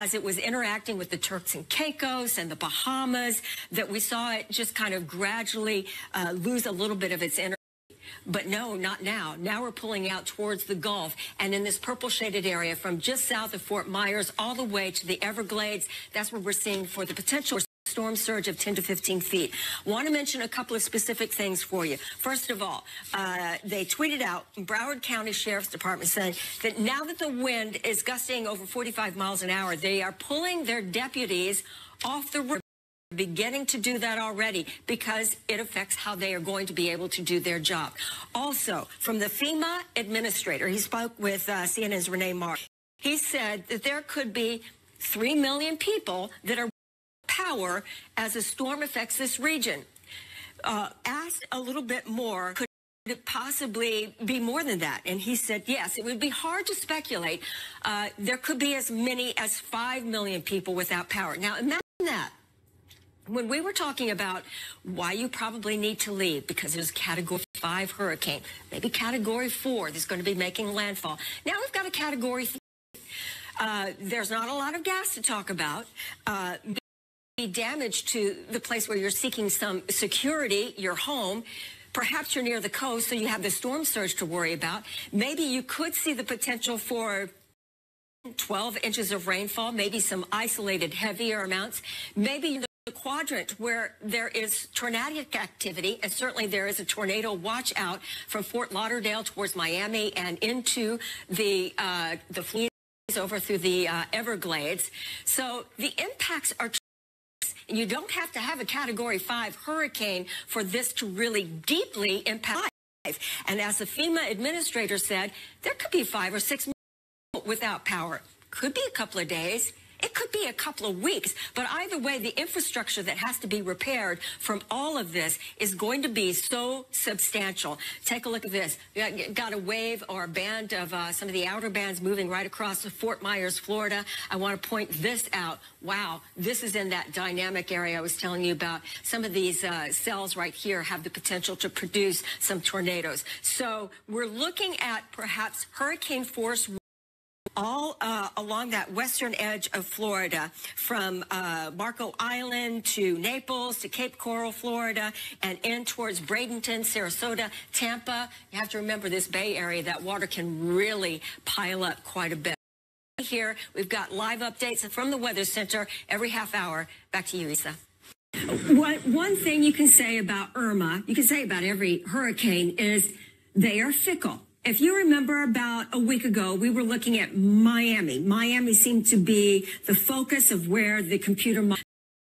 as it was interacting with the Turks and Caicos and the Bahamas, that we saw it just kind of gradually lose a little bit of its energy. But no, not now. Now we're pulling out towards the Gulf and in this purple shaded area from just south of Fort Myers all the way to the Everglades. That's where we're seeing for the potential storm surge of 10 to 15 feet. Want to mention a couple of specific things for you. First of all, they tweeted out, Broward County Sheriff's Department saying that now that the wind is gusting over 45 miles an hour, they are pulling their deputies off the road. Beginning to do that already because it affects how they are going to be able to do their job. Also, from the FEMA administrator, he spoke with CNN's Renee Marr. He said that there could be 3 million people that are power as a storm affects this region. Asked a little bit more, could it possibly be more than that? And he said, yes, it would be hard to speculate. There could be as many as 5 million people without power. Now, imagine that. When we were talking about why you probably need to leave because there's a Category 5 hurricane, maybe Category 4 that's going to be making landfall. Now we've got a Category 3. There's not a lot of gas to talk about. Damage to the place where you're seeking some security, your home. Perhaps you're near the coast, so you have the storm surge to worry about. Maybe you could see the potential for 12 inches of rainfall, maybe some isolated heavier amounts. Maybe the quadrant where there is tornadic activity, and certainly there is a tornado watch out from Fort Lauderdale towards Miami and into the Floridas over through the Everglades. So the impacts are. You don't have to have a Category 5 hurricane for this to really deeply impact life. And as the FEMA administrator said, there could be 5 or 6 minutes without power. Could be a couple of days. It could be a couple of weeks, but either way, the infrastructure that has to be repaired from all of this is going to be so substantial. Take a look at this. Got a wave or a band of some of the outer bands moving right across Fort Myers, Florida. I want to point this out. Wow, this is in that dynamic area I was telling you about. Some of these cells right here have the potential to produce some tornadoes. So we're looking at perhaps hurricane force all along that western edge of Florida, from Marco Island to Naples to Cape Coral, Florida, and in towards Bradenton, Sarasota, Tampa. You have to remember this Bay Area, that water can really pile up quite a bit. Here, we've got live updates from the Weather Center every half hour. Back to you, Isa. One thing you can say about Irma, you can say about every hurricane, is they are fickle. If you remember about a week ago, we were looking at Miami. Miami seemed to be the focus of where the computer model,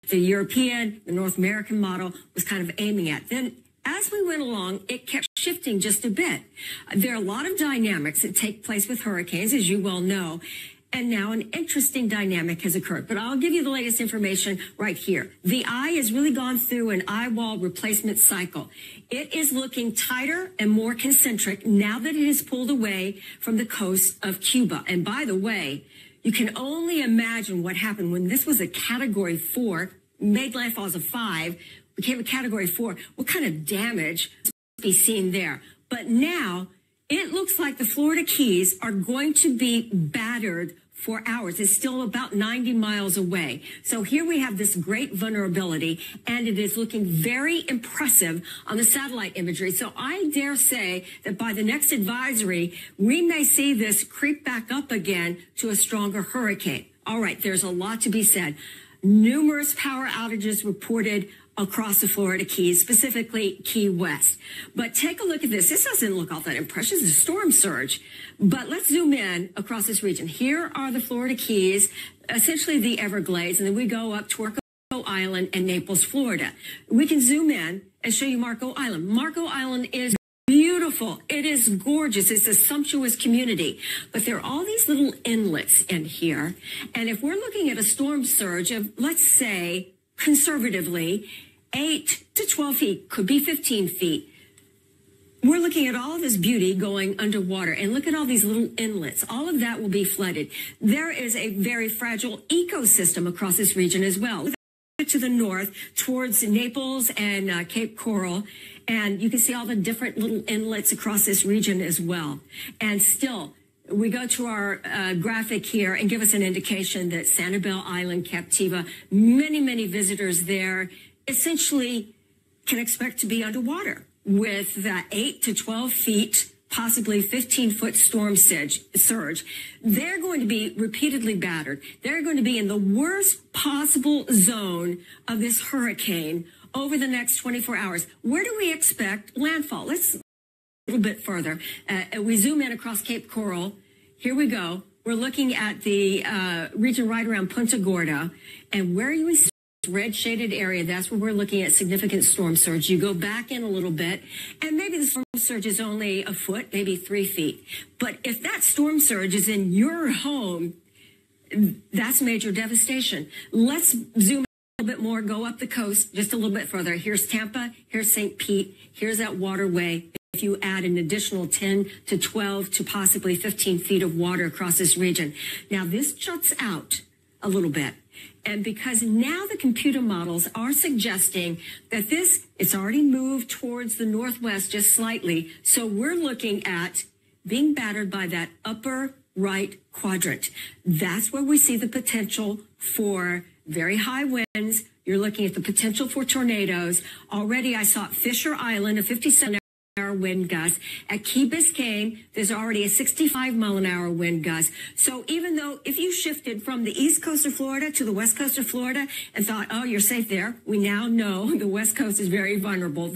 the European, the North American model was kind of aiming at. Then as we went along, it kept shifting just a bit. There are a lot of dynamics that take place with hurricanes, as you well know. And now an interesting dynamic has occurred. But I'll give you the latest information right here. The eye has really gone through an eye wall replacement cycle. It is looking tighter and more concentric now that it has pulled away from the coast of Cuba. And by the way, you can only imagine what happened when this was a Category 4, made landfall as a 5, became a Category 4. What kind of damage be seen there? But now it looks like the Florida Keys are going to be battered for hours. It's still about 90 miles away. So here we have this great vulnerability, and it is looking very impressive on the satellite imagery. So I dare say that by the next advisory, we may see this creep back up again to a stronger hurricane. All right, there's a lot to be said. Numerous power outages reported across the Florida Keys, specifically Key West. But take a look at this. This doesn't look all that impressive. It's a storm surge. But let's zoom in across this region. Here are the Florida Keys, essentially the Everglades, and then we go up to Marco Island and Naples, Florida. We can zoom in and show you Marco Island. Marco Island is beautiful. It is gorgeous. It's a sumptuous community. But there are all these little inlets in here. And if we're looking at a storm surge of, let's say, conservatively, 8 to 12 feet, could be 15 feet. We're looking at all of this beauty going underwater, and look at all these little inlets. All of that will be flooded. There is a very fragile ecosystem across this region as well. To the north, towards Naples and Cape Coral, and you can see all the different little inlets across this region as well. And still, we go to our graphic here and give us an indication that Sanibel Island, Captiva, many visitors there essentially can expect to be underwater with that 8 to 12 feet, possibly 15-foot storm surge. They're going to be repeatedly battered. They're going to be in the worst possible zone of this hurricane over the next 24 hours. Where do we expect landfall? Let's a little bit further. We zoom in across Cape Coral. Here we go. We're looking at the region right around Punta Gorda. And where you see red shaded area, that's where we're looking at significant storm surge. You go back in a little bit, and maybe the storm surge is only a foot, maybe 3 feet. But if that storm surge is in your home, that's major devastation. Let's zoom in a little bit more, go up the coast just a little bit further. Here's Tampa, here's St. Pete, here's that waterway. If you add an additional 10 to 12 to possibly 15 feet of water across this region. Now, this juts out a little bit. And because now the computer models are suggesting that it's already moved towards the northwest just slightly. So we're looking at being battered by that upper right quadrant. That's where we see the potential for very high winds. You're looking at the potential for tornadoes. Already I saw at Fisher Island, a 57 wind gust. At Key Biscayne, there's already a 65-mile-an-hour wind gust. So even though if you shifted from the east coast of Florida to the west coast of Florida and thought, oh, you're safe there, we now know the west coast is very vulnerable.